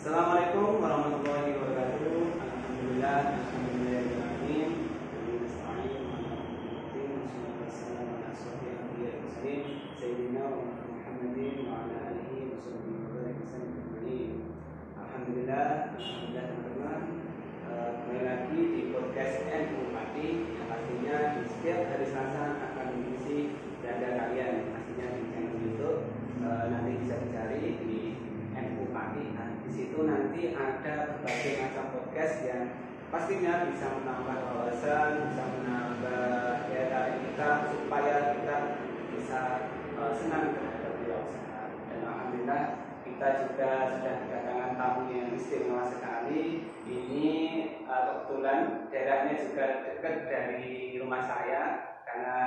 Assalamualaikum warahmatullahi wabarakatuh. Alhamdulillah, alhamdulillahirrahmanirrahim. Alhamdulillah, teman-teman. Kembali lagi di podcast NU Pati yang pastinya di setiap hari Selasa akan mengisi dada kalian. Pastinya di channel YouTube nanti bisa dicari di NU Pati. Nah, di situ nanti ada berbagai macam podcast yang pastinya bisa menambah wawasan, bisa menambah daya tarik kita supaya kita bisa senang terhadap wirausaha. Dan alhamdulillah kita juga sudah kedatangan tamu yang istimewa sekali. Ini kebetulan daerahnya juga dekat dari rumah saya karena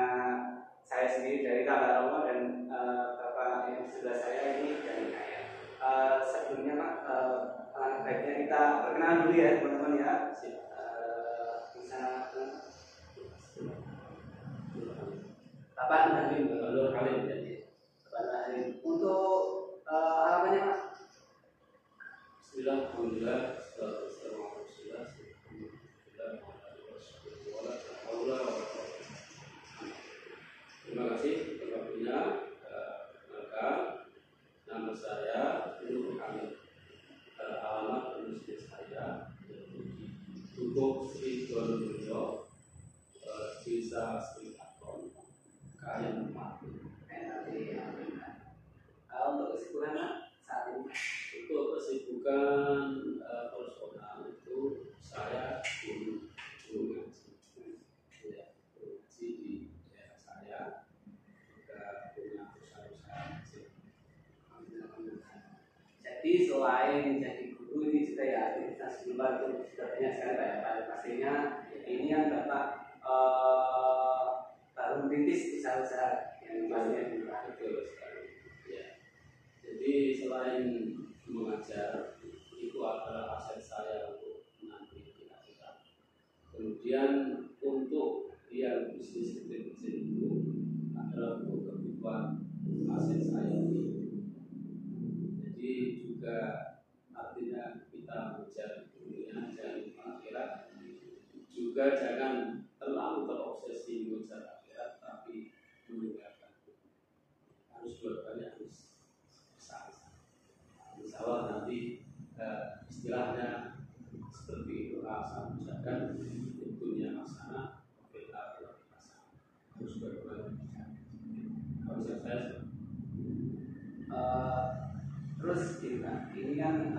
saya sendiri dari Talaromo dan bapak yang sebelah saya ini dari Kaya. Sebelumnya Pak, baiknya kita perkenalan dulu ya teman-teman ya. Bisa Bapak Nadim Nur Halim jadi Bapak Nadim untuk alamannya Pak. Alhamdulillah. Terima kasih waktunya. Perkenalkan, nama saya Nur Halim. Alamat domisili saya di Dukuh Sri Donoburjo, Desa Sri Aton, Kayan Empat. Untuk kesibukan saat ini Untuk kesibukan personal itu saya guru ngaji, ya, guru ngaji di daerah saya, juga punya usaha-usaha kecil. jadi selain jadi guru ini juga ya aktivitas di luar itu sudah banyak sekali Pak ya. Pastinya ini yang Bapak baru merintis usaha-usaha yang pastinya di luar. Betul sekali. Ya. Jadi selain mengajar itu adalah aset saya untuk nanti kita. Kemudian untuk yang bisnis kecil-kecil itu adalah untuk kebutuhan aset saya ini. Jadi juga artinya kita mencari dunia, cari akhirat. Juga jangan terlalu terobsesi mengejar akhirat, tapi meninggalkan. Harus dua-duanya harus besar. Insya Allah nanti istilahnya seperti itu, asal misalkan dunia masalah kita harus dua-duanya bisa. Konsep saya Terus ini kan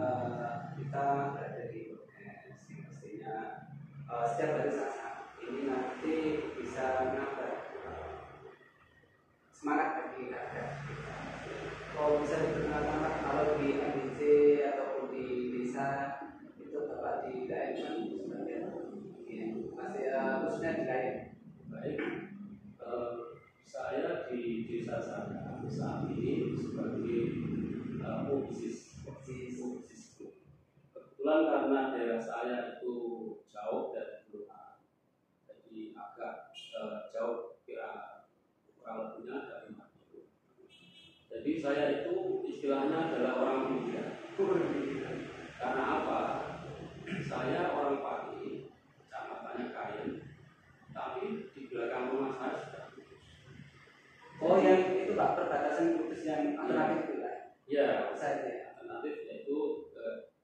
kita berada di podcast yang pastinya setiap hari Selasa ini nanti bisa menambah semangat bagi kita. Kalau bisa diperkenalkan Pak, kalau di MDC ataupun di desa itu Bapak di daerah sebagai ya, masih khususnya di daerah. baik. Saya di desa saya saat ini sebagai osis. Kebetulan karena daerah saya itu jauh dari kelurahan, jadi agak jauh, kira kurang lebihnya dari 4 kilo. Jadi saya itu istilahnya adalah orang muda. Karena apa? Saya orang Pati, kecamatannya Kayen, tapi di belakang rumah saya sudah putus. Oh yang itu Pak, perbatasan putus yang alternatif itu Pak? Ya, Saya alternatif yaitu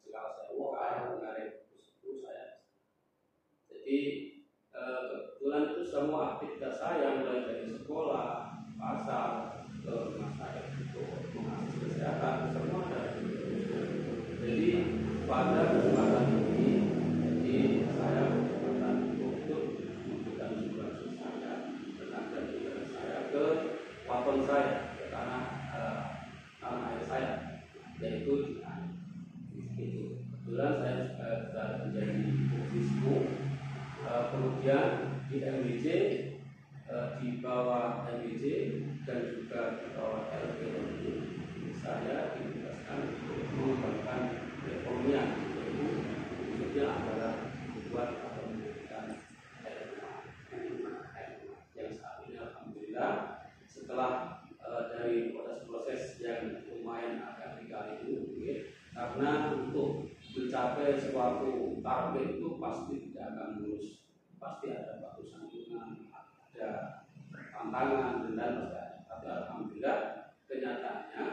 Cekal Sewu, Karet itu saya. Jadi kebetulan itu semua aktivitas saya mulai dari sekolah, pasar, ke rumah saya itu mengasih kesehatan semua ada. Jadi pada kesempatan ini, jadi saya berkesempatan untuk memberikan sumbangan saya tenaga pikiran saya ke waton saya, ke tanah air saya, yaitu di Ain. Itu kebetulan saya sudah menjadi ofisku. Kemudian di MBJ, di bawah MBJ dan juga di bawah LPMI saya ditugaskan untuk mengembangkan perekonomian, yaitu khususnya adalah membuat atau memberikan air yang saat ini alhamdulillah setelah dari proses-proses yang lumayan agak dikali ini Karena untuk mencapai suatu target itu pasti tidak akan mulus, pasti ada batu sandungan, ada tantangan dan lain-lain. Tapi alhamdulillah kenyataannya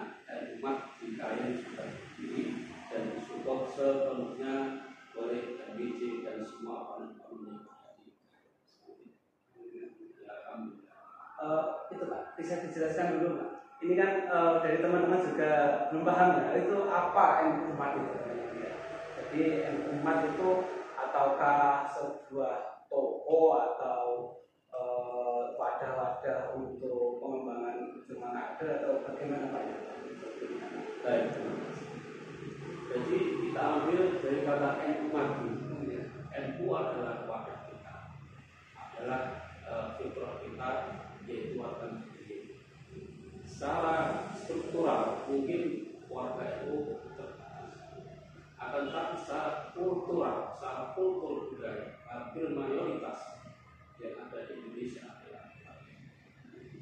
umat di KM sudah berdiri dan disupport sepenuhnya oleh MBC dan semua orang-orang yang ada di alhamdulillah. Itu Pak, bisa dijelaskan dulu Pak. Ini kan dari teman-teman juga belum paham ya, itu apa NU Umat itu? Jadi NU Umat itu ataukah sebuah toko atau wadah-wadah untuk pengembangan cuma ada atau bagaimana Pak? Baik. Jadi kita ambil dari kata NU Umat. NU adalah wadah kita, adalah fitrah kita, yaitu warga Muslim. Secara struktural mungkin warga itu terbatas, akan tetapi secara kultural, secara kultur budaya, hampir mayoritas yang ada di Indonesia adalah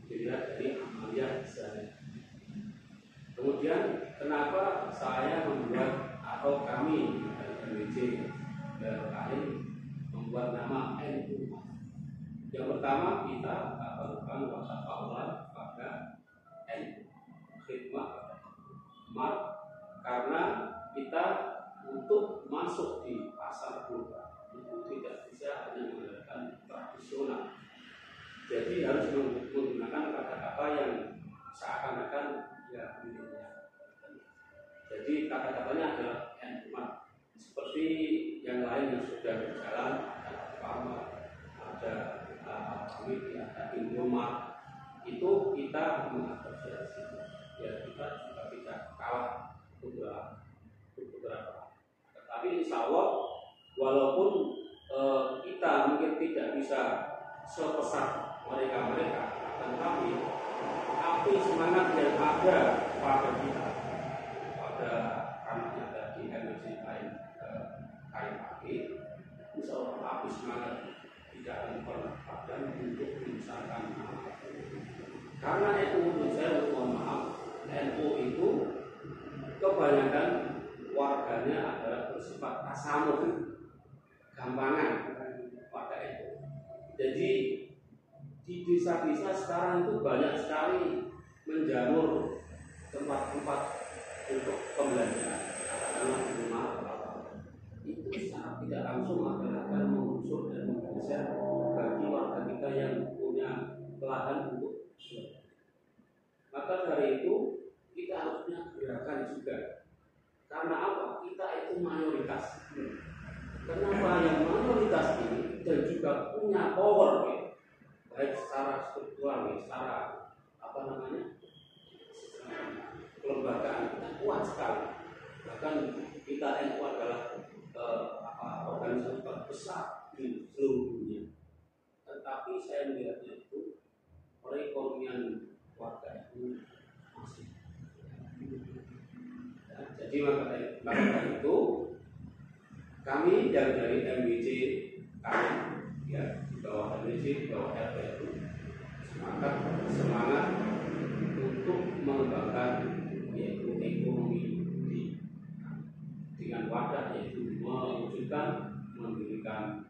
dilihat dari amaliyah sehari. Kemudian kenapa saya membuat atau kami dari MBC lain membuat nama NU? Yang pertama kita lakukan wasataulah pada NU, khidmah pada umat, karena kita untuk masuk di pasar global itu tidak bisa hanya menggunakan tradisional. Jadi harus menggunakan kata-kata yang seakan-akan ya miliknya. Jadi kata-katanya adalah umat. Seperti yang lain yang sudah berjalan, ada Pama, ada ada Indomaret, itu kita mengapresiasi. Ya kita juga tidak kalah beberapa. Tetapi insya Allah walaupun kita mungkin tidak bisa sebesar mereka, tetapi api semangat yang ada pada kita, pada anaknya tadi MBC KMAG, insya Allah api semangat tidak akan pernah padam untuk membesarkan nama. Karena NU menurut saya, mohon maaf, NU itu kebanyakan warganya adalah bersifat tasamuh, gampangan pada itu. Jadi di desa-desa sekarang itu banyak sekali menjamur tempat-tempat untuk pembelanjaan, katakanlah di rumah itu secara tidak langsung akan mengunsur dan menggeser bagi warga kita yang punya lahan untuk jual. Maka dari itu kita harusnya gerakan juga. Karena apa? Kita itu mayoritas. Kenapa yang mayoritas ini dan juga punya power, baik secara struktural, secara kelembagaan kita kuat sekali. Bahkan kita NU adalah organisasi terbesar di seluruh dunia. Tetapi saya melihatnya itu perekonomian warga itu masih. Ya, jadi maka itu kami dari MBC kami ya di bawah MBC, di bawah RT itu semangat untuk mengembangkan yaitu ekonomi dengan wadah, yaitu mewujudkan mendirikan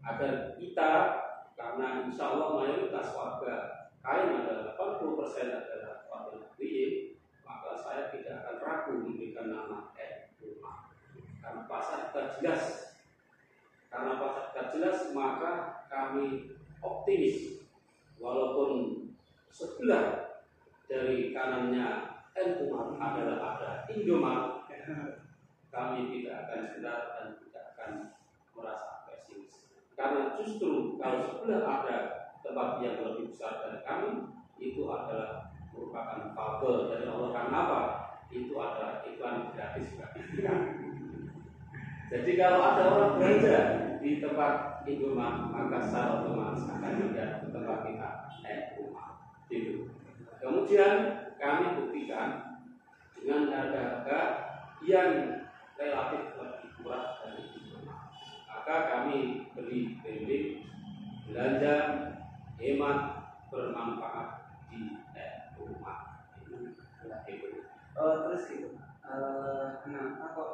agar kita, karena insya Allah mayoritas warga kain adalah 80% adalah warga Nahdliyin, maka saya tidak akan ragu memberikan nama rumah. Karena pasar kita jelas, maka kami optimis walaupun sebelah dari kanannya NU adalah ada Indomaret, kami tidak akan sedar dan tidak akan merasa pesimis. Karena justru kalau sebelah ada tempat yang lebih besar dari kami, itu adalah merupakan fabel dari Allah. Karena apa? Itu adalah iklan gratis bagi kita. Jadi kalau ada orang belanja di tempat Indomaret, maka secara otomatis akan melihat ke tempat kita rumah. Itu. Kemudian kami buktikan dengan harga-harga yang relatif lebih murah dari Indomaret. Maka kami beri branding belanja hemat bermanfaat di rumah. Itu. Terus gitu, kenapa kok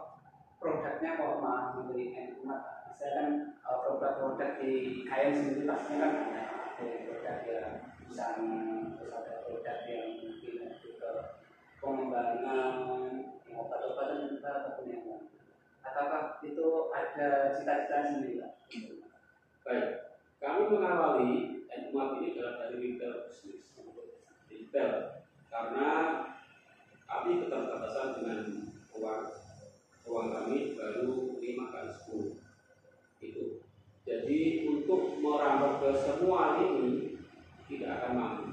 produknya kok malah membeli umat? Saya kan produk-produk di kain sendiri pastinya kan ada produk yang pisang, terus ada produk yang mungkin juga pengembangan yang obat-obatan kita ataupun yang lain. Apakah itu ada cita-cita sendiri Pak? Baik, kami mengawali umat ini adalah dari retail bisnis, retail, karena kami keterbatasan dengan uang kami baru 5 kali 10 itu. Jadi untuk merambah ke semua ini tidak akan mampu.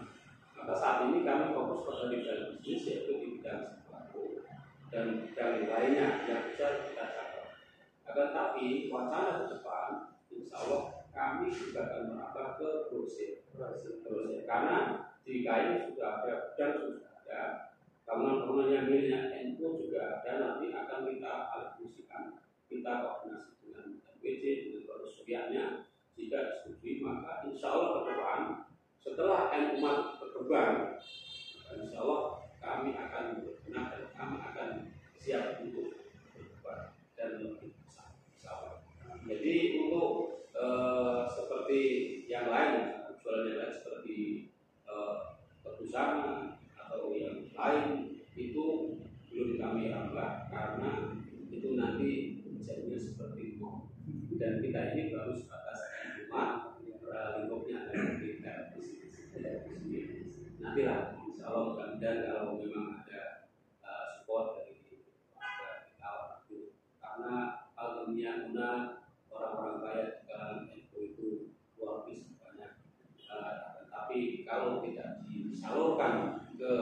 Maka saat ini kami fokus pada retail bisnis, yaitu di bidang sembako dan bidang lainnya yang bisa kita capai. Akan tapi wacana ke depan, insya Allah kami juga akan merambah ke grosir. Karena di kain sudah ada dan sudah ada, bangunan-bangunan yang miliknya NU juga ada, nanti akan kita alih-fungsikan, kita koordinasi dengan MPC, dengan perusahaannya. Jika disetujui, maka insya Allah ke depan setelah umat berkembang, insya Allah kami akan berbenah dan kami akan siap untuk berkembang dan lebih besar. Jadi untuk seperti yang lain, jualan yang lain seperti perusahaan atau yang lain itu belum kami rambah karena itu nanti jadinya seperti mau, dan kita ini baru sebatas rumah lingkupnya ada kita nanti lah insya Allah. Mudah-mudahan kalau memang ada support dari kita karena alumni guna orang-orang kaya di kalangan NU itu luar biasa banyak, tapi kalau tidak disalurkan ke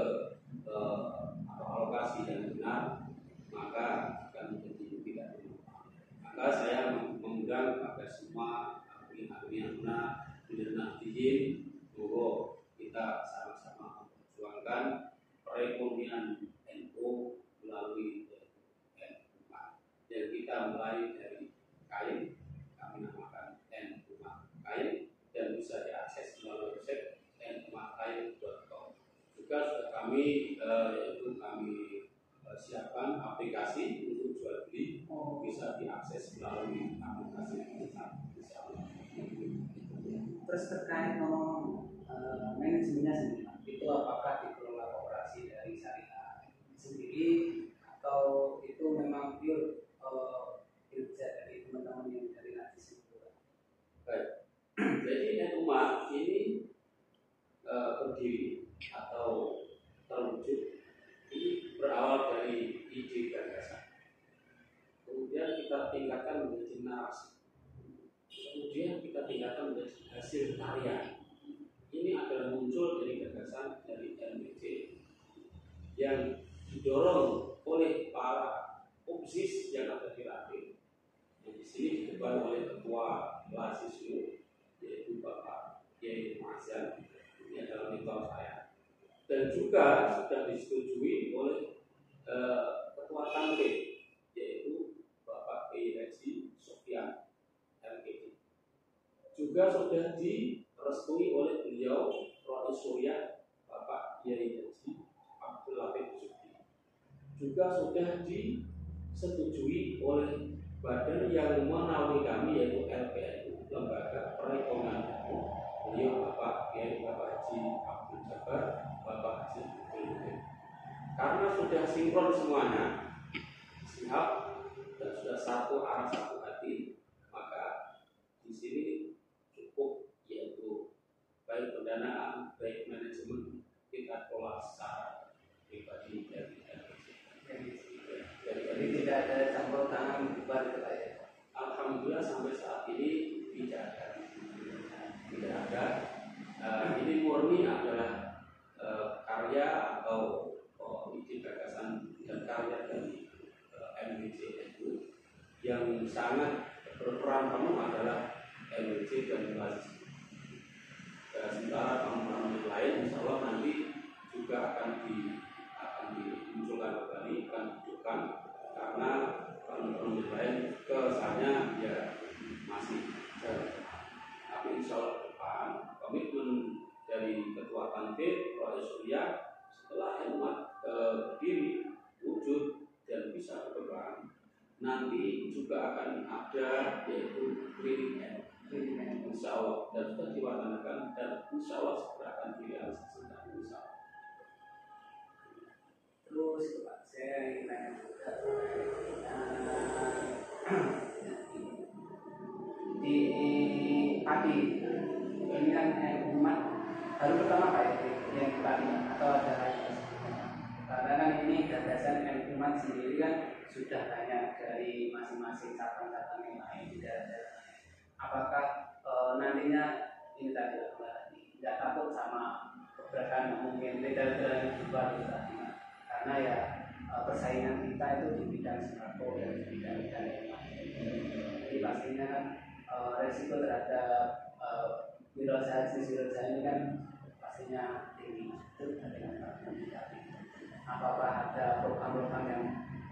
alokasi yang benar, maka akan menjadi tidak bermanfaat. Maka saya mengundang kepada semua alumni yang benar dengan nahdiyin, bahwa kita sama-sama memperjuangkan perekonomian NU melalui NU. Dan kita mulai dari kain, kami namakan NU kain, dan bisa diakses melalui website nukain.com. Juga sudah kami yaitu kami siapkan aplikasi untuk jual beli, bisa diakses melalui aplikasi kita. Terus terkait manajemennya sendiri, itu apakah dikelola koperasi dari syariah sendiri atau itu memang pure kerja dari teman-teman yang dari najis itu? Baik, jadi umat ini berdiri atau terwujud ini berawal dari ide gagasan, kemudian kita tingkatkan menjadi narasi, kemudian kita tingkatkan menjadi hasil karya. Ini adalah muncul dari gagasan dari MBC yang didorong oleh para obsis yang ada di Raden. Yang di sini didepan oleh ketua mahasiswa yaitu Bapak Kiai Mazan. Ini adalah mentor saya. Dan juga sudah disetujui oleh ketua Tanke yaitu Bapak Kiai Haji Sofyan LKD. Juga sudah direstui oleh beliau Rois Surya Bapak Kiai Haji Abdul Latif Zuhdi. Juga sudah disetujui oleh badan yang menaungi kami yaitu LPNU, Lembaga Perekonomian NU. Beliau Bapak Kiai Bapak Haji Abdul Jabbar, Bapak Haji Abdul. Karena sudah sinkron semuanya, siap dan sudah satu arah satu hati, maka di sini cukup yaitu baik pendanaan, baik manajemen kita kelola secara pribadi dari Jadi tidak ada campur tangan bukan itu ya. Alhamdulillah sampai saat ini tidak ada. Ini murni adalah karya atau ide gagasan dan karya dari MBC itu yang sangat berperan penuh adalah MBC dan Basis. Sementara teman-teman yang lain insya Allah nanti juga akan dimunculkan kembali, akan ditunjukkan, karena teman-teman yang lain kesannya ya masih jauh. Tapi insya Allah depan komitmen dari Ketua Tanfid Rois Surya setelah umat berdiri nanti juga akan ada yaitu clearing and insya Allah, dan sudah diwacanakan dan insya Allah segera akan direalisasikan insya Allah. Terus Pak, saya ingin tanya juga di padi ini kan umat baru pertama Pak yang padi atau ada lagi? Karena kan ini gagasan umat sendiri kan sudah banyak dari masing-masing cabang-cabang yang lain di daerah-daerah. Apakah nantinya ini tadi tidak takut sama keberadaan mungkin daerah-daerah yang juga karena ya persaingan kita itu di bidang sembako dan di bidang-bidang yang lain. Jadi pastinya kan resiko terhadap wirausaha ini kan pastinya tinggi. Itu dengan apakah ada program-program yang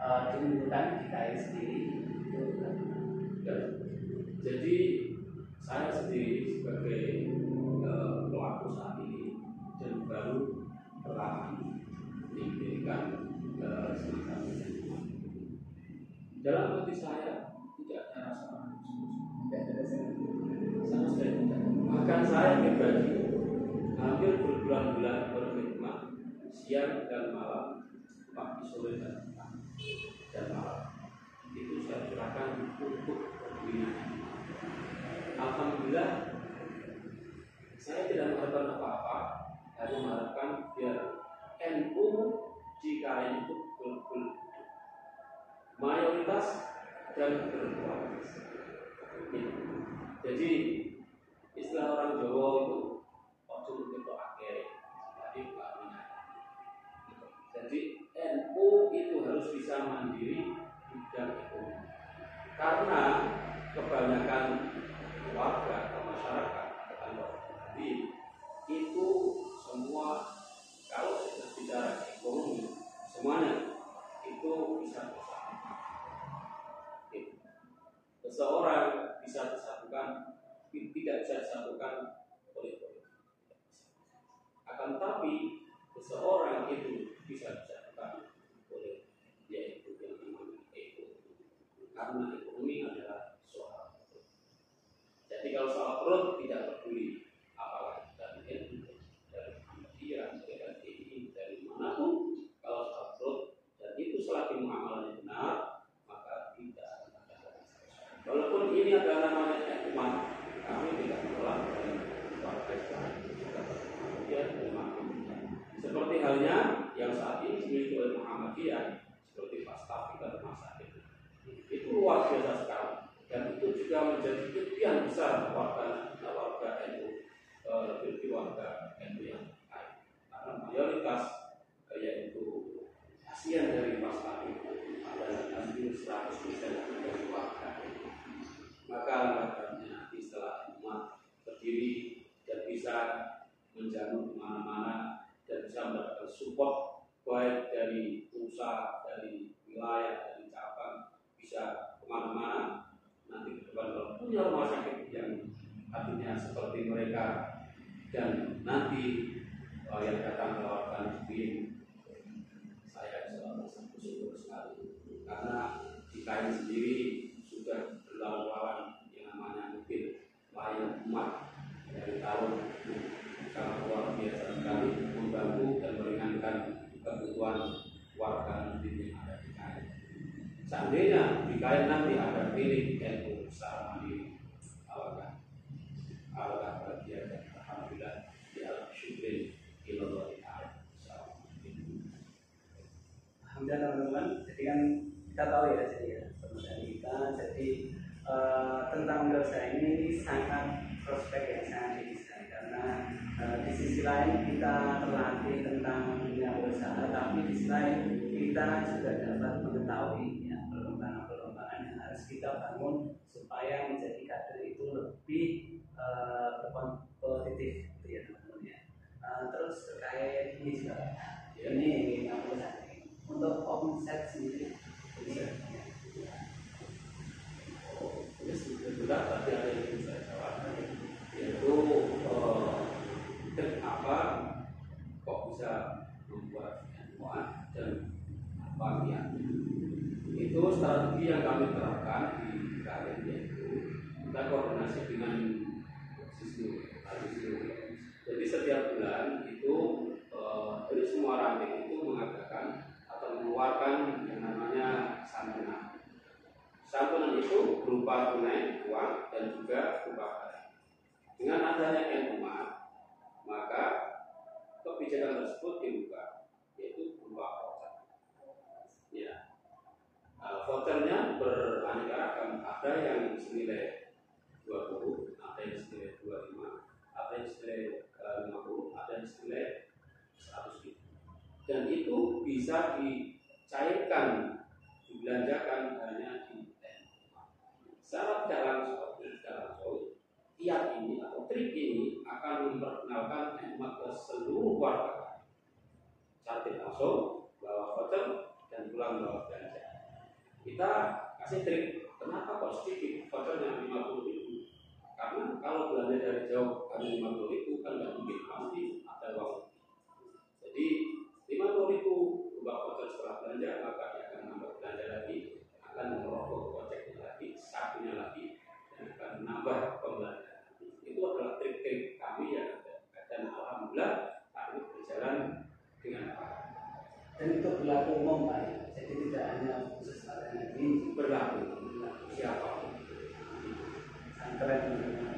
diunggulkan di KAI sendiri? Jadi saya sendiri sebagai pelaku saat ini dan baru pertama diberikan semacam dalam hati saya tidak ada rasa sama sekali tidak. Bahkan saya pribadi hampir berbulan-bulan berkhidmat siang dan malam, pagi sore dan petang dan malam itu saya curahkan untuk pembinaan. Alhamdulillah saya tidak mengharapkan apa-apa, hanya mengharapkan biar NU jika itu betul-betul mayoritas dan berkualitas. Jadi istilah orang Jawa itu ojo itu akhir, jadi kami. Jadi NU itu harus bisa mandiri di bidang ekonomi, karena kebanyakan warga atau masyarakat itu semua kalau kita bicara ekonomi semuanya itu bisa bersama. Seseorang bisa disatukan, tidak bisa disatukan oleh politik. Akan tetapi seseorang itu bisa disatukan oleh yaitu yang namanya ekonomi. Karena ekonomi adalah soal perut. Jadi kalau soal perut tidak peduli apakah dari NU, dari Muhammadiyah, dari TNI, dari manapun, kalau soal perut dan itu selagi muamalahnya benar, maka tidak akan ada masalah. Walaupun ini adalah namanya umat, kami tidak menolak dari warga Islam juga Muhammadiyah dan Muhammadiyah. Seperti halnya yang saat ini dimiliki oleh Muhammadiyah, seperti Pak Stafi dan Mas Sakit. Itu luar biasa sekali, dan itu juga menjadi kelebihan besar warga NU, lebih warga NU yang lain, karena mayoritas yaitu ASEAN dari Pak Stafi adalah hampir 100% dari warga. Maka makanya istilah umat berdiri dan bisa menjamu kemana-mana dan bisa mendapatkan support baik dari pusat, dari wilayah, dari cabang, bisa kemana-mana. Nanti ke depan kalau punya rumah sakit yang artinya seperti mereka, dan nanti yang datang menawarkan izin, saya selalu bersyukur sekali karena di KAI sendiri sudah berlawan yang namanya mungkin layan umat dari tahun sangat luar biasa sekali, membantu dan meringankan kebutuhan warga muslim yang ada di KAI. Seandainya di KAI nanti ada klinik NU secara mandiri, alhamdulillah bahagia dan alhamdulillah di alam syukur ilallah ta'ala. Alhamdulillah teman-teman, jadi kan kita tahu ya, jadi ya teman-teman kita, jadi tentang wirausaha ini sangat prospek yang sangat tinggi sekali, karena di sisi lain kita terlatih tentang dunia wirausaha, tapi di sisi lain kita juga dapat mengetahui ya, perkembangan-perkembangan yang harus kita bangun supaya menjadi kader itu lebih berkompetitif, gitu ya teman-teman ya. Terus terkait ini juga, ini untuk omset sendiri bisa. Ini sebenarnya tadi ada yang saya jawab, yaitu apa kok bisa membuat muat dan apa ya itu Itu strategi yang kami terapkan di KLN, yaitu kita koordinasi dengan siswa. Jadi setiap bulan itu dari semua ranting itu mengadakan atau mengeluarkan yang namanya santunan. Santunan itu berupa tunai, uang, dan juga berupa barang. Dengan adanya NUMA, maka kebijakan tersebut dibuka, yaitu berupa voucher. Ya, vouchernya beraneka ragam. Ada yang senilai 20, ada yang senilai 25, ada yang senilai 50, ada yang senilai 100 ribu. Dan itu bisa dicairkan, dibelanjakan hanya di NUMA. Secara tidak langsung, kiat ini atau trik ini akan memperkenalkan NUMA ke seluruh warga. Secara tidak langsung, bawa voucher dan pulang bawa belanja. Kita kasih trik, kenapa kok sedikit vouchernya 50 ribu? Karena kalau belanja dari jauh hanya 50 ribu kan nggak mungkin, pasti ada uang. Jadi 50 ribu ubah voucher setelah belanja, maka dia akan nambah belanja lagi, akan merokok ojeknya lagi, sakunya lagi, dan akan menambah pembelanjaan. Itu adalah trik-trik kami yang ada, dan alhamdulillah kami berjalan dengan baik. Dan itu berlaku umum Pak ya? Jadi tidak hanya khusus KLN ini, Berlaku siapa? Santren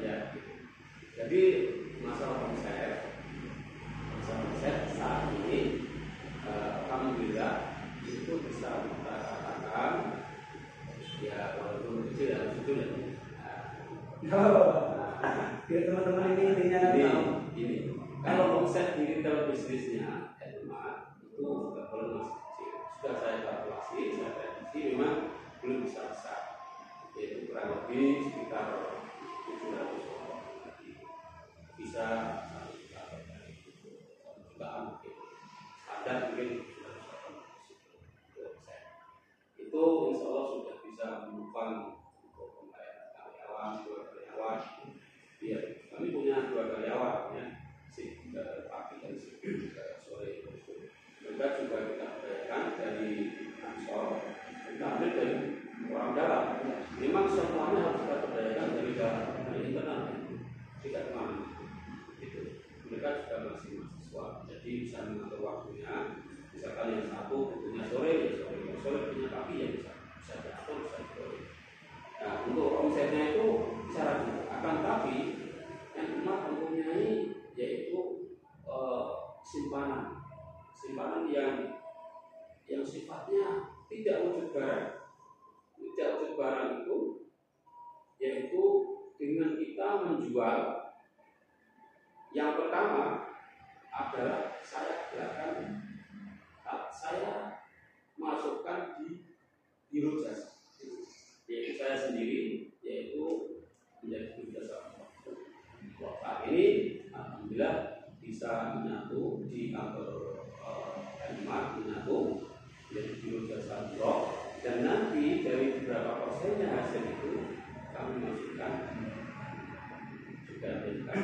Ya. Jadi masalah konsep saat ini alhamdulillah itu bisa kita katakan ya walaupun kecil dan kecil ya. Biar teman-teman ini intinya tahu. Ini kalau omset di retail bisnisnya NUMA itu sudah masih kecil. Sudah saya kalkulasi, saya prediksi memang belum bisa besar. Yaitu kurang lebih sekitar 700 orang lagi. Bisa 1 jutaan mungkin. Standar mungkin 700 itu insya Allah sudah bisa menopang untuk pembayaran karyawan, 2 karyawan. Ya, kami punya 2 karyawan ya, pagi dan sore. Mereka juga kita bayarkan dari kantor, kita ambil dari orang dalam. Memang semuanya harus kita bayarkan dari dalam, dari internal, tidak kemana. Itu mereka juga masih mahasiswa, jadi bisa mengatur waktunya. Misalkan yang satu punya sore, yang sore punya pagi, ya bisa diatur, bisa sore. Nah, untuk omsetnya itu bisa juga. Akan tapi yang cuma mempunyai yaitu simpanan yang sifatnya tidak wujud barang. Tidak wujud barang itu yaitu dengan kita menjual. Yang pertama adalah saya gerakan, saya masukkan di biro jasa, yaitu saya sendiri, yaitu menjadi biro jasa. Saat ini alhamdulillah bisa menyatu di kantor NUMA, menyatu menjadi biro jasa blok, dan nanti dari beberapa persennya hasil itu kami masukkan juga berikan.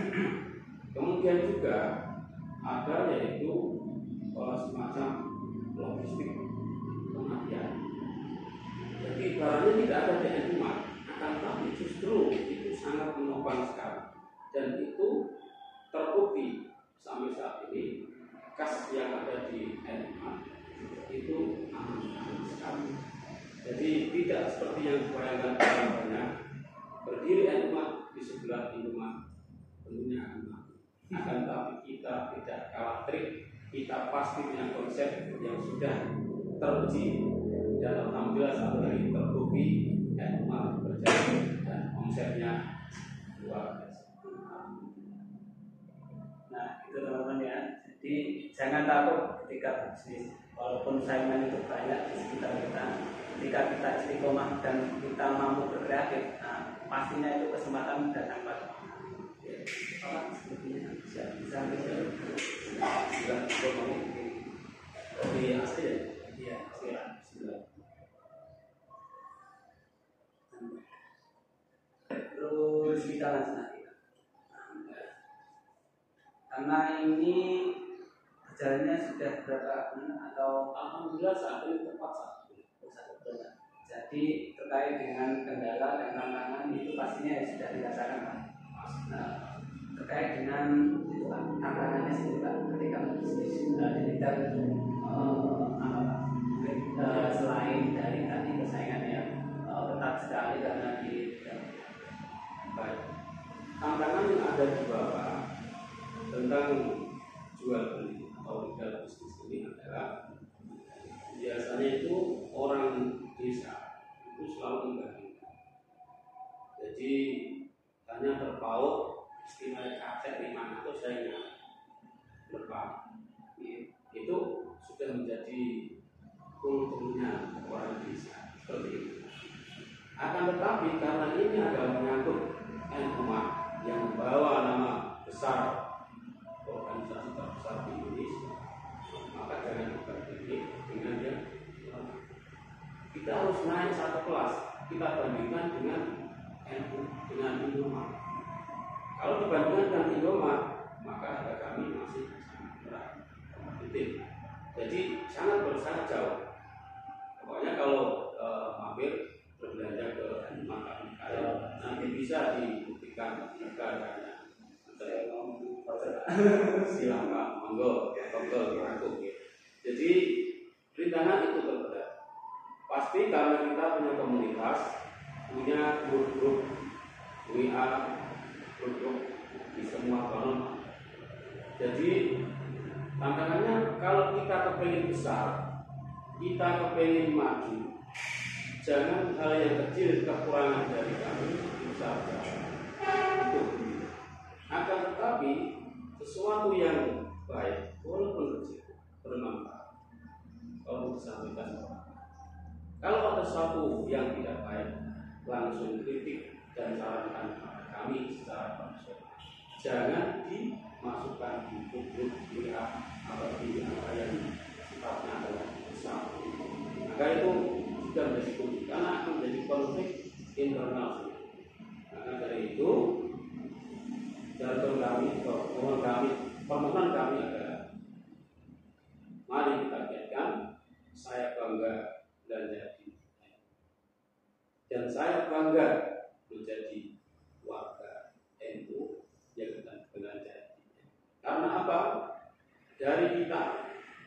Kemudian juga ada yaitu semacam logistik kematian. Jadi barangnya tidak ada di NUMA, akan tapi justru itu sangat menopang sekali. Dan itu terbukti sampai saat ini kas yang ada di NUMA itu aman sekali. Jadi tidak seperti yang dibayangkan orang banyak, berdiri NUMA di sebelah NUMA tentunya akan mati. Akan tapi kita tidak kalah trik, kita pasti punya konsep yang sudah teruji, dan alhamdulillah saat ini terbukti NUMA berjalan dan omsetnya luar biasa. Nah itu teman-teman ya, jadi jangan takut ketika bisnis, walaupun saingan itu banyak di sekitar kita. Ketika kita istiqomah dan kita mampu berkreatif, nah pastinya itu kesempatan datang pada orang sepertinya bisa Di asli ya? Iya, Bismillah. Terus kita lanjut lagi. Karena ini berjalannya sudah berapa bulan atau Alhamdulillah saat ini tepat 1 bulan. Jadi terkait dengan kendala dan tantangan itu pastinya sudah dirasakan Pak. Nah, terkait dengan itu Pak, tantangannya sendiri Pak ketika bisnis digital itu selain dari tadi persaingan yang ketat sekali karena di baik. Tantangan yang ada di bawah tentang jual beli atau legal bisnis ini adalah biasanya itu orang desa itu selalu membandingkan. Jadi hanya terpaut istilah kakek 500 saya berapa itu sudah menjadi kulturnya orang desa seperti itu. Akan tetapi karena ini adalah menyangkut rumah yang membawa nama besar organisasi terbesar di Indonesia, maka jangan dibandingkan dengan yang kita harus naik satu kelas. Kita bandingkan dengan dengan Indomart. Kalau dibandingkan dengan Indomart, maka harga kami masih sangat murah, kompetitif. Jadi sangat jauh. Pokoknya kalau mampir berbelanja ke Indomart nanti bisa dibuktikan harganya. Silakan, monggo, aku. Jadi rintangan itu terberat. Pasti karena kita punya komunitas, punya grup-grup WA, grup-grup di semua kolom. Jadi tantangannya kalau kita kepingin besar, kita kepingin maju, jangan hal yang kecil kekurangan dari kami saja. Itu. Akan tetapi sesuatu yang baik walaupun kecil bermanfaat kalau disampaikan orang. Kalau ada sesuatu yang tidak baik langsung kritik dan sarankan kami secara personal. Jangan dimasukkan di grup WA atau di apa yang sifatnya adalah besar. Maka itu juga menjadi kunci karena akan menjadi konflik internal. Maka dari itu permohonan kami adalah mari kita kaitkan saya bangga belanja di dan saya bangga menjadi warga NU yang akan belanja di karena apa? Dari kita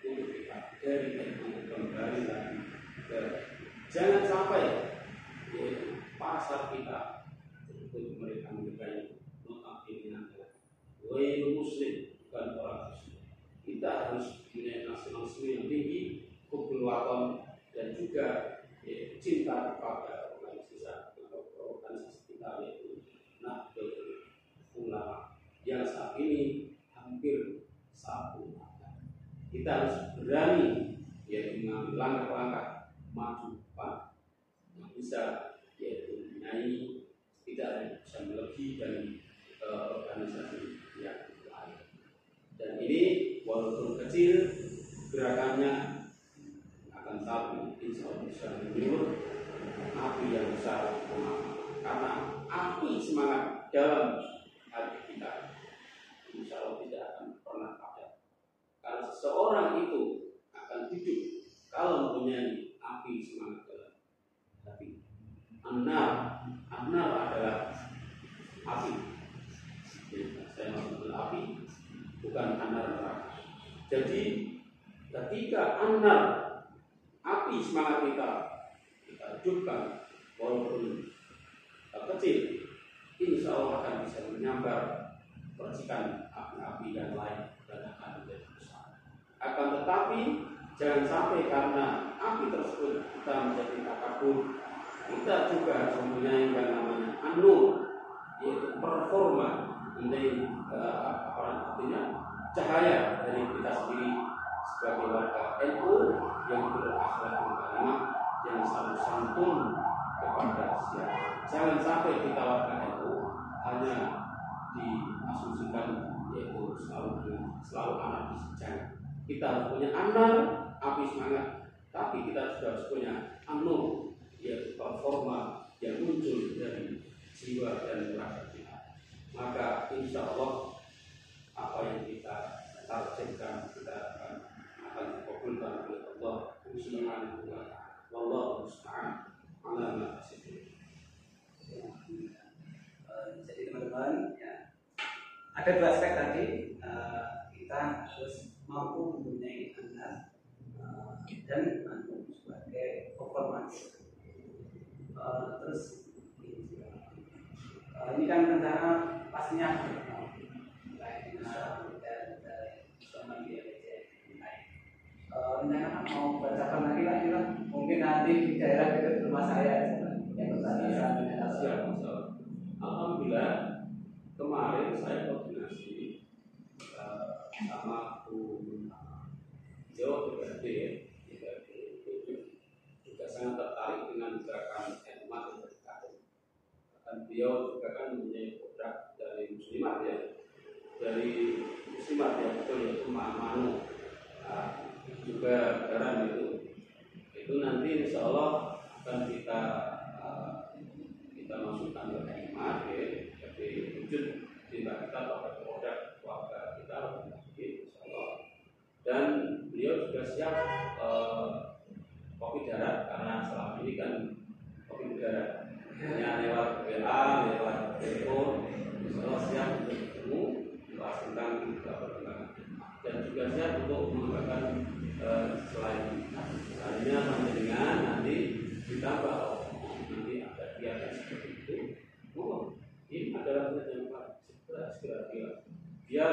untuk kita dari NU kembali lagi ke jangan sampai pasar kita untuk mereka menyukai Muslim bukan orang Muslim. Kita harus punya nasionalisme yang tinggi, hubul waton dan juga cinta kepada organisasi kita yaitu Nahdlatul Ulama yang saat ini hampir satu. Kita harus berani mengambil langkah-langkah maju depan yang bisa menyanyi tidak bisa melebihi dari organisasi yang lain. Dan ini walaupun kecil gerakannya akan tapi insya Allah bisa menyulut api yang besar karena api semangat dalam hati kita insya Allah tidak akan pernah padam. Karena seseorang itu akan hidup kalau mempunyai api semangat dalam hati. Anar adalah api. Saya maksud api bukan anar neraka. Jadi ketika anar api semangat kita hidupkan walaupun kecil, insya Allah akan bisa menyambar percikan api-api yang lain dan akan menjadi besar. Akan tetapi jangan sampai karena api tersebut kita menjadi takabur. Kita juga harus mempunyai yang namanya an-nur, yaitu performa menjadi artinya cahaya dari kita sendiri sebagai warga NU yang berakhlakul karimah yang selalu santun kepada siapa. Jangan sampai kita warga NU hanya diasumsikan yaitu selalu anarkis. Jangan. Kita harus punya anar, api semangat, tapi kita juga harus punya an-nur, yaitu performa yang muncul dari jiwa dan nurani kita. Maka insya Allah apa yang kita targetkan kita akan dikabulkan oleh Allah Subhanahu wa taala. Wallahu musta'an. Mana situ. Jadi teman-teman, ya, ada dua aspek tadi. Kita harus mampu mempunyai anak dan sebagai performance. Terus ini kan rencana pastinya rencana mau bacakan lagi lah, mungkin nanti di daerah dekat rumah saya yang bertanya. Alhamdulillah kemarin saya koordinasi sama Bu Jawa BRD juga sangat tertarik dengan gerakan umat yang berkata. Dan beliau juga kan mempunyai produk dari muslimat ya, betul yaitu manu juga garam itu nanti insya Allah akan kita masukkan ke hikmat ya, jadi wujud cinta kita pada produk keluarga kita insya Allah. Dan beliau juga siap kopi darat karena selama ini kan kopi darat hanya lewat WA, lewat telepon. Insya Allah siap untuk bertemu bahas tentang perkembangan dan juga siap untuk mengembangkan selain hanya sampai dengan nanti ditambah nanti ada kegiatan seperti itu. Ini adalah yang segera biar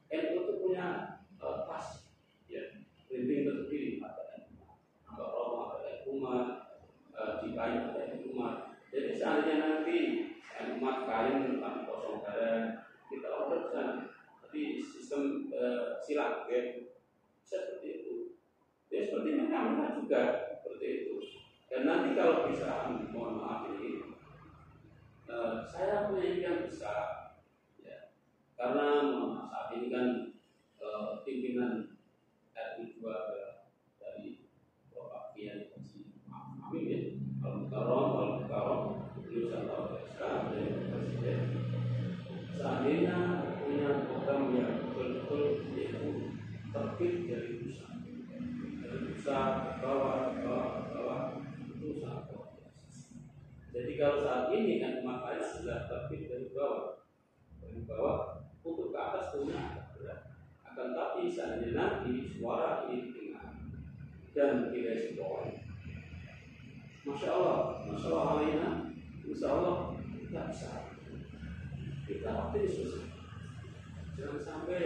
NU itu punya pas ya, printing terpilih ada Romo, ada umat di Bayu, ada umat. Jadi seandainya nanti umat kain tanpa kosong darah kita order sana, tapi sistem silat ya, seperti itu. Ya seperti mereka juga seperti itu. Dan nanti kalau bisa, mohon maaf ini, saya punya impian besar, ya, karena saat ini kan pimpinan RI 2 dari Bapak Kiai Haji Amin ya, kalau beliau tahu dari Presiden. Seandainya punya program yang betul-betul yaitu terbit dari pusat bawah itu sangat luar biasa. Jadi kalau saat ini kan makanya sudah terbit dari bawah untuk ke atas punya berat. Akan tapi seandainya nanti suara ini didengar dan direspon, Masya Allah alaina, Insya Allah kita bisa. Kita optimis. Jangan sampai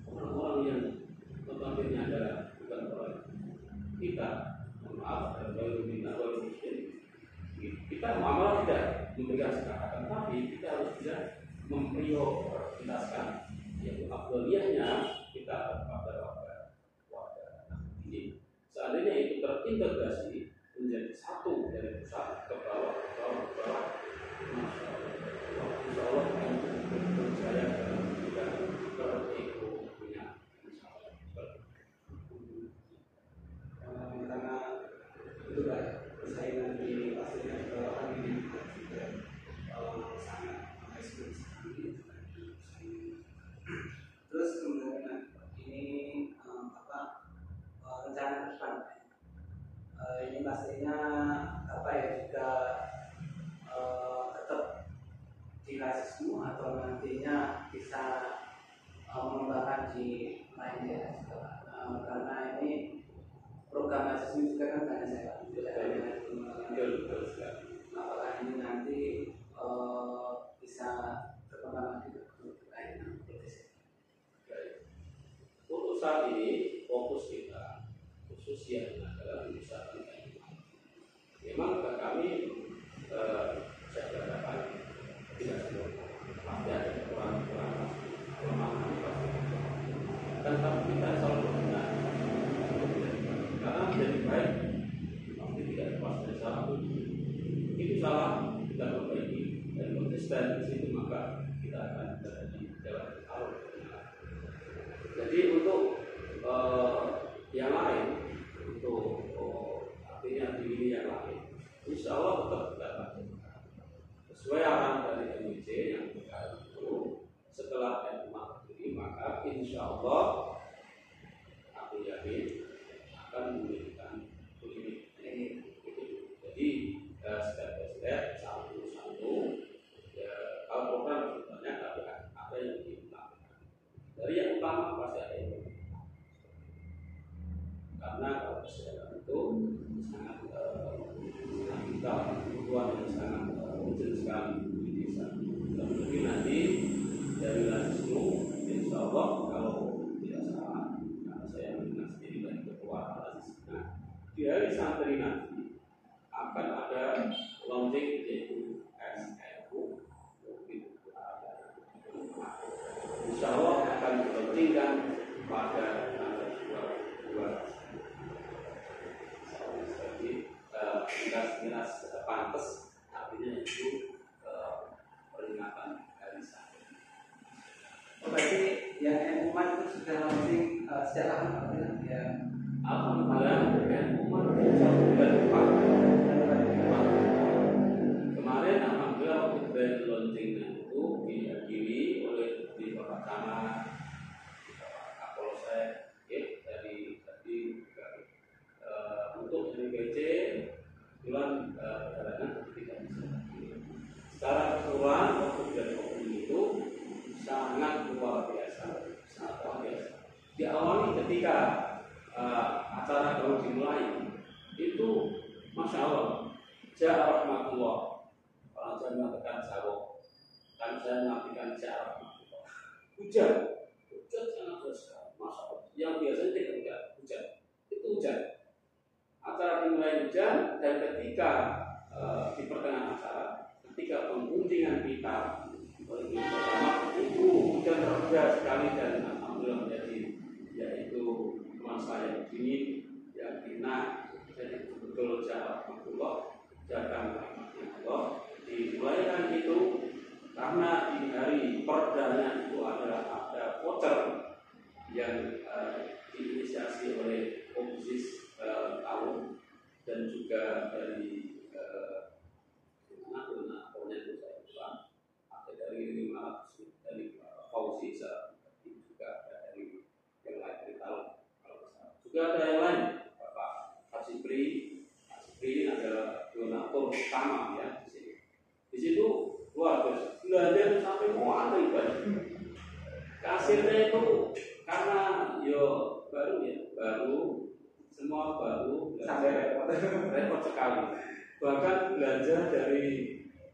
orang-orang yang notabene adalah bukan orang kita, maaf kalau kita muamalah tidak memberikan kesepakatan, tapi kita harus bisa memprioritaskan yaitu afdaliyahnya kita kepada warga ini. Seandainya itu terintegrasi menjadi satu dari pusat ke bawah, Masya Allah, Insya Allah menurut saya kita berekonominya Insya Allah. Karena itu kan persaingan di pastinya akan juga sangat eksklusif sekali. Terus kemudian ini rencana depan ini pastinya juga tetap di rasisme atau nantinya bisa mengembangkan di lain daerah juga, karena ini program rasisme juga kan banyak saya tidak hanya apakah ini nanti bisa berkembang lagi untuk lain untuk saat ini fokus kita khusus yang adalah usaha memang kami saya katakan tidak sempurna, pasti ada kekurangan kelemahan dan tapi kita selalu benar karena menjadi baik pasti tidak pas dari salah itu salah kita perbaiki dan konsisten di situ maka kita akan berada di jalan yang benar. Jadi untuk yang lain untuk artinya diri yang lain insya Allah tetap kita lakukan sesuai arahan dari MUC yang kita itu setelah umat berdiri maka insya Allah aku yakin akan memberikan ini. Jadi kesehatan itu sangat kita kebutuhan yang sangat urgent sekali di desa. Dan mungkin nanti dari Lazismu, insya Allah kalau tidak salah, karena saya mendengar sendiri dari ketua Lazisnya, di hari santri nanti akan ada launching yaitu SNU. Insya Allah akan dilaunchingkan pada tanggal 22. Miras pantes artinya itu peringatan hari santri. Berarti yang umat itu sudah launching sejak lama ya? Alhamdulillah umat bulan depan. Kemarin alhamdulillah waktu grand launchingnya itu dihadiri oleh di Bapak Camat, Kapolsek, dari untuk NPC bulan perjalanan tidak bisa. Secara keseluruhan waktu bulan Oktober itu sangat luar biasa, sangat luar biasa. Diawali ketika acara baru dimulai itu, masya Allah, jarak rahmatullah. Kalau saya mengatakan jawab, kan saya mengartikan jarak rahmatullah. Hujan sangat deras, masya Allah. Yang biasanya tidak hujan, itu hujan. Acara dimulai hujan dan ketika di pertengahan acara, ketika pengguntingan kita pertama itu hujan deras sekali dan alhamdulillah menjadi yaitu teman saya ini yang kena jadi betul jarak Allah, jaga rahmatnya Allah. Dimulaikan itu karena di hari perdana itu adalah ada voucher yang diinisiasi oleh Komisi tahun dan juga dari mana pokoknya itu saya lupa, ada dari 500 dari Fauzi juga ada dari yang lain dari tahun juga ada yang lain Bapak Hasibri ini adalah donatur utama ya di sini. Di situ luar biasa belanja sampai mau antri kasirnya itu karena baru semua baru sampai repot sekali. Bahkan belanja dari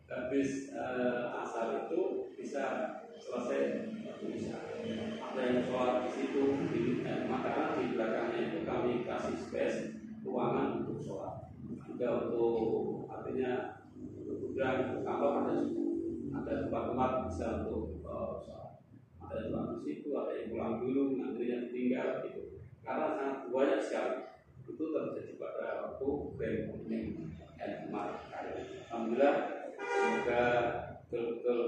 habis asar itu bisa selesai bisa. Ada yang sholat di situ makanan di belakangnya itu kami kasih space ruangan untuk sholat. Juga untuk artinya gudang kamar ada tempat-tempat bisa untuk sholat. Ada yang di situ, ada yang pulang dulu, nantinya tinggal gitu. Karena sangat banyak sekali. Itu terjadi pada waktu grand opening kemarin. Alhamdulillah, semoga betul-betul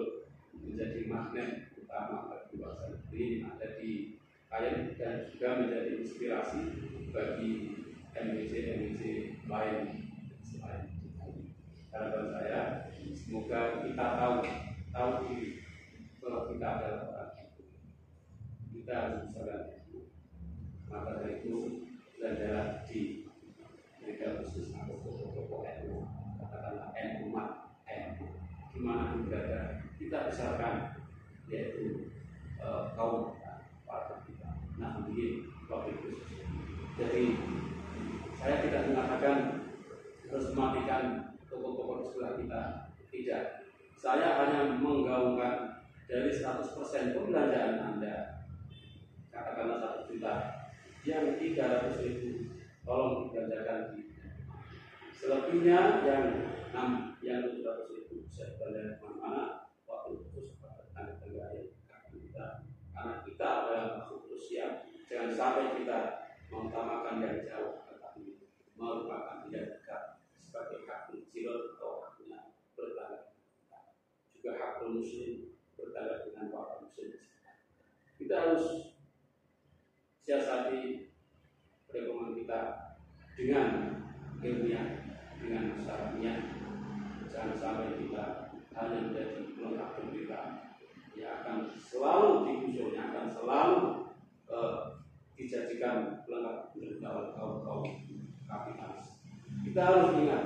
menjadi magnet utama bagi bangsa negeri yang ada di Kayen dan juga menjadi inspirasi bagi MWC lain selain kita. Harapan saya, semoga kita tahu diri bahwa kita adalah orang itu. Kita harus bisa maka dari itu belajar di mereka khusus atau toko-toko NU, katakanlah NU umat di mana berada kita besarkan yaitu kaum para kita. Nah begini topik khusus. Jadi saya tidak mengatakan harus mematikan toko-toko di sebelah kita, tidak. Saya hanya menggaungkan dari 100% pembelanjaan Anda, katakanlah 1 juta. Yang 300.000 tolong dibelanjakan di selebihnya yang 700.000 bisa dibelanjakan kemana-mana waktu khusus pada tangga-tangga yang kita, karena kita adalah makhluk manusia. Jangan sampai kita mengutamakan yang jauh tetapi merupakan tidak dekat sebagai hak kecil atau haknya bertangga juga hak muslim bertangga dengan para muslim. Kita harus siasati perekonomian kita dengan ilmiah, dengan syariah. Jangan sampai kita hanya menjadi pelengkap kita yang akan selalu digusur, yang akan selalu dijadikan pelengkap oleh kaum kapitalis. Kita harus ingat,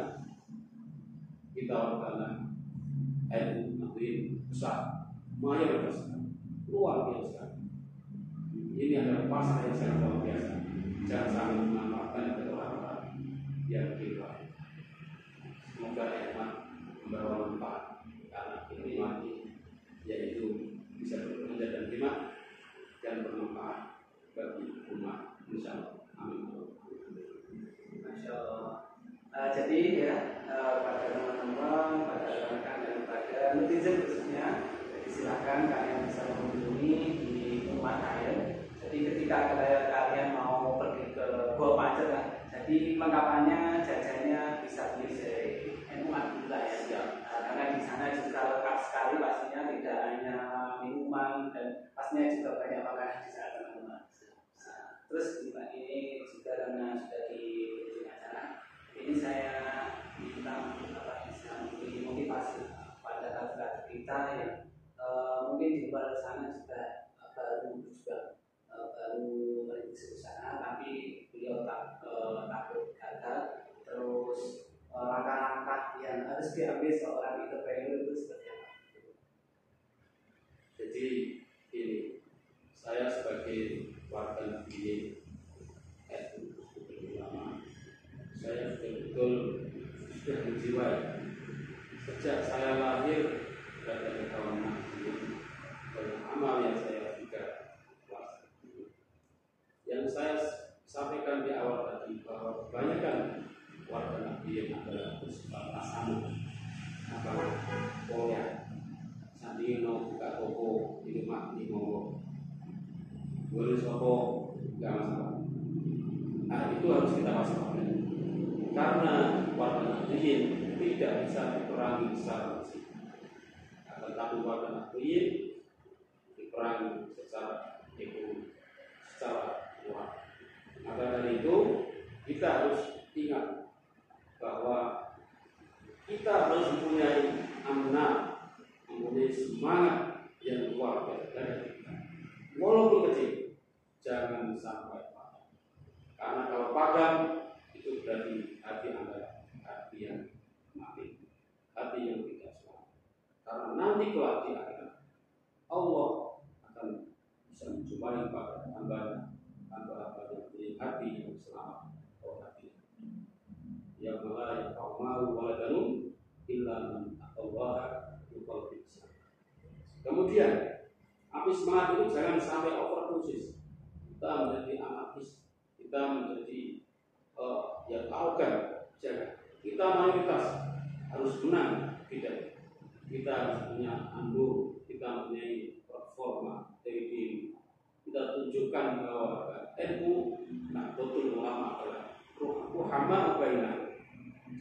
kita orang NU Nahdlatul besar, mayoritas, luar biasa. Ini adalah pasar yang sangat luar biasa. Jangan sampai memanfaatkan keterangan Jadi ya pada teman-teman, pada rekan dan pada netizen khususnya, jadi silakan kalian bisa mengunjungi di Rumah Kain. Jadi ketika kalian mau pergi ke Gua Pacer lah, jadi lengkapannya jajannya bisa beli dari NU Abdullah ya. Karena di sana juga lengkap sekali pastinya, tidak hanya minuman dan pastinya juga banyak makanan di sana teman-teman. Terus ini juga karena sudah di ujung acara, ini saya minta bisa memberi motivasi pada kader kita yang mungkin di luar sana juga baru merintis usaha, tapi beliau takut gagal. Terus langkah-langkah yang harus diambil seorang entrepreneur itu seperti apa? Jadi ini saya sebagai warga Nahdliyin ulama, saya betul-betul sudah menjiwai sejak saya lahir dari kaum Nahdliyin dan amal yang saya juga lakukan. Yang saya sampaikan di awal tadi bahwa kebanyakan warga Nahdliyin adalah bersifat asam, koyak, sandino buka toko di rumah di monggo. Boleh sopo nggak masalah. Nah itu harus kita waspadai karena warga Nahdliyin tidak bisa diperangi secara fisik, tetapi warga Nahdliyin diperangi secara ekonomi, secara moral. Maka dari itu kita harus ingat bahwa kita harus mempunyai amanah, mempunyai semangat yang luar biasa dari kita. Walaupun kecil, jangan sampai padam. Karena kalau padam itu berarti hati Anda hati yang mati, hati yang tidak selamat. Karena nanti kelak di akhirat Allah akan bisa menjumpai pada hamba yang memiliki hati yang selamat atau hati yang malah yang malu waladanum illa man atallaha biqalbin salim. Kemudian api semangat itu jangan sampai overdosis. Kita menjadi anarkis, kita menjadi yang arogan. Jangan. Kita mayoritas harus menang, tidak. Kita harus punya andil, kita mempunyai performa dari diri. Kita tunjukkan bahwa NU Nahdlatul Ulama adalah ruhamah bainah.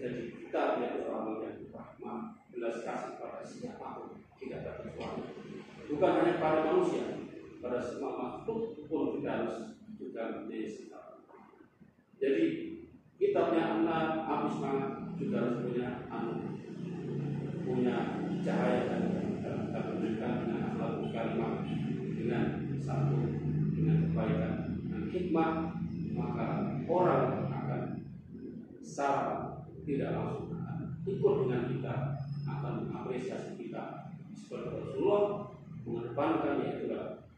Jadi kita menjadi orang yang rahmah, belas kasih pada siapapun, tidak ada kecuali. Bukan hanya pada manusia, pada semua makhluk pun kita harus juga menjadi sikap. Jadi kita punya anak, api semangat juga harus punya cahaya dan kita tunjukkan dengan akhlakul karimah, dengan satu, dengan kebaikan, dengan hikmah, maka orang akan salah tidak langsung akan ikut dengan kita, akan mengapresiasi kita seperti Rasulullah mengedepankan yaitu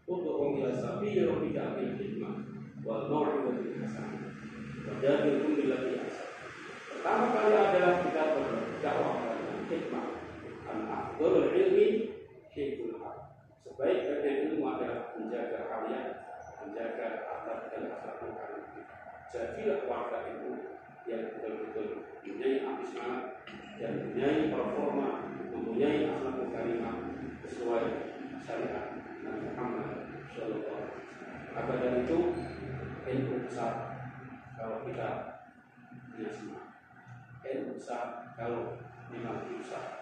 untuk mengiasa biar tidak ambil hikmah wal mau'izatil hasanah wa jadilhum billati ahsan. Pertama kali adalah kita berdakwah dengan hikmah. Al-afdhalul ilmi hifdzul haq. Sebaik-baiknya ilmu adalah menjaga kalian, menjaga adab dan akhlak kalian. Jadilah warga itu yang betul-betul mempunyai api semangat dan mempunyai performa, mempunyai akhlak karimah sesuai syariat Nabi Muhammad Sallallahu Alaihi Wasallam. Maka dari itu NU besar kalau kita punya semangat, NU besar kalau memang besar.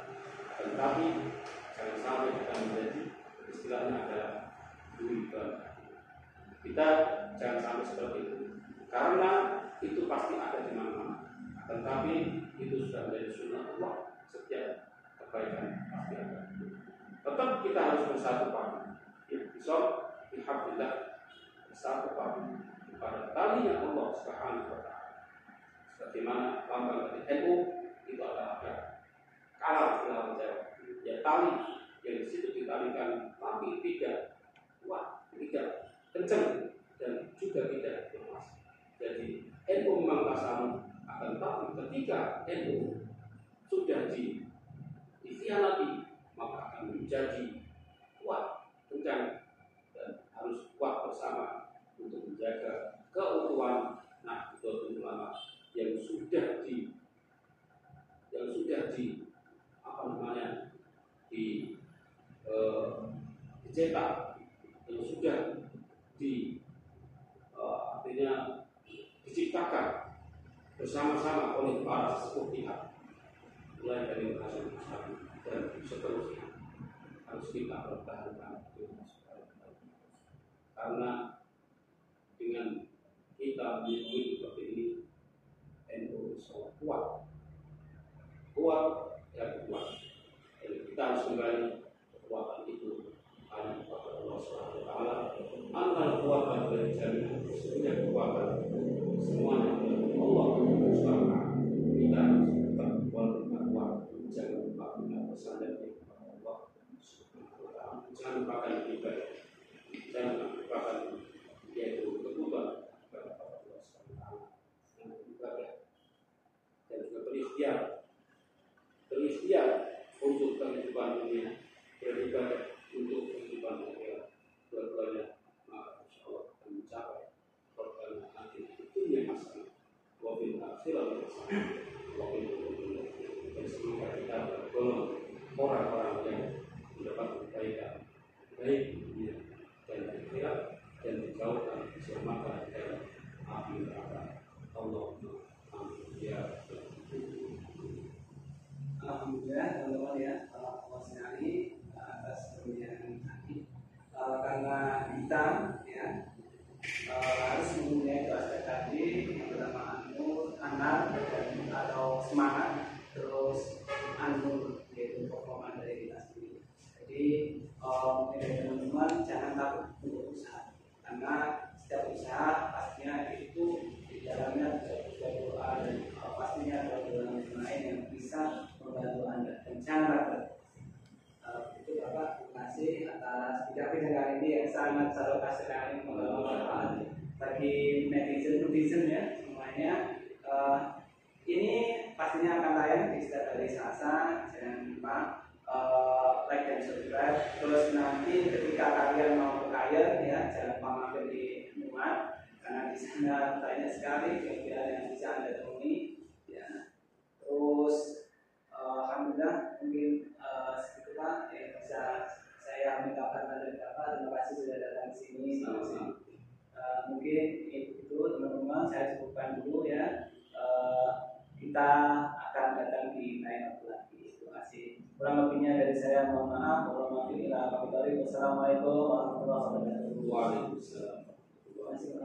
Tetapi jangan sampai kita menjadi istilahnya adalah duiban. Kita jangan sampai seperti itu, karena itu pasti ada di mana-mana. Tetapi itu sudah menjadi sunnah Allah. Setiap kebaikan pasti ada. Tetap kita harus bersatu padu. Alhamdulillah bersatu padu pada talinya Allah Subhanahu wa Ta'ala. Sebagaimana lambang dari NU itu adalah kalah dalam jawab. Ya tali yang di situ ditalikan, tapi tidak kuat, tidak kencang dan juga tidak lemas. Jadi NU memang tasamu, akan tapi ketika NU sudah dikhianati, maka akan menjadi kuat, kencang dan harus kuat bersama untuk menjaga keutuhan Nahdlatul Ulama yang sudah bersama oleh para sesepuh pihak, mulai dari Rasul Islam dan seterusnya, harus kita pertahankan karena dengan kita melindungi seperti ini, NU sangat kuat dan kuat. Jadi kita harus kembali kekuatan itu hanya kepada Allah Subhanahu Wa Taala. Antara kekuatan dari jaminan punya kekuatan semuanya Allah Subhanahu Wa Taala. Kita harus tetap kuat, jangan lupa bersandar kepada Allah Subhanahu Wa Taala. Jangan lupakan ibadah, jangan lupakan yaitu kebutuhan kepada Allah Subhanahu Wa Taala yang ibadah dan juga berikhtiar untuk kehidupan dunia, beribadah untuk kehidupan akhirat. Dua-duanya maka insyaallah akan mencapai perkara nanti dunia hasanah wa fil akhirati hasanah wa qina adzabannar. Dan semoga kita tergolong orang-orang yang mendapat kebaikan baik di dunia dan akhirat dan dijauhkan diselamatkan dari api neraka. Allahumma amin ya. Alhamdulillah teman-teman ya, Allah sekali atas pembicaraan tadi. Karena kita ya harus mempunyai dua aspek tadi, yang pertama anak atau semangat, terus anur yaitu performa dari kita sendiri. Jadi teman-teman jangan takut untuk usaha, karena setiap usaha pastinya itu di dalamnya ada doa dan pastinya ada doa lain yang bisa membantu Anda, dan jangan ragu. Itu Bapak terima kasih atas bicara kali ini yang sangat sekali membantu bagi netizen ya semuanya. Ini pastinya akan tayang di setiap hari Selasa. Jangan lupa like dan subscribe. Terus nanti ketika kalian mau ke Kayer ya, jangan lupa mampir di Muat karena di sana banyak sekali kegiatan yang bisa Anda temui ya. Terus alhamdulillah mungkin segitu Pak yang bisa saya mintakan dari Bapak. Terima kasih sudah datang ke sini. Mungkin itu teman-teman saya cukupkan dulu ya. Kita akan datang di lain waktu lagi. Terima kasih. Kurang lebihnya dari saya mohon maaf. Wassalamualaikum warahmatullahi wabarakatuh. Waalaikumsalam. Terima kasih.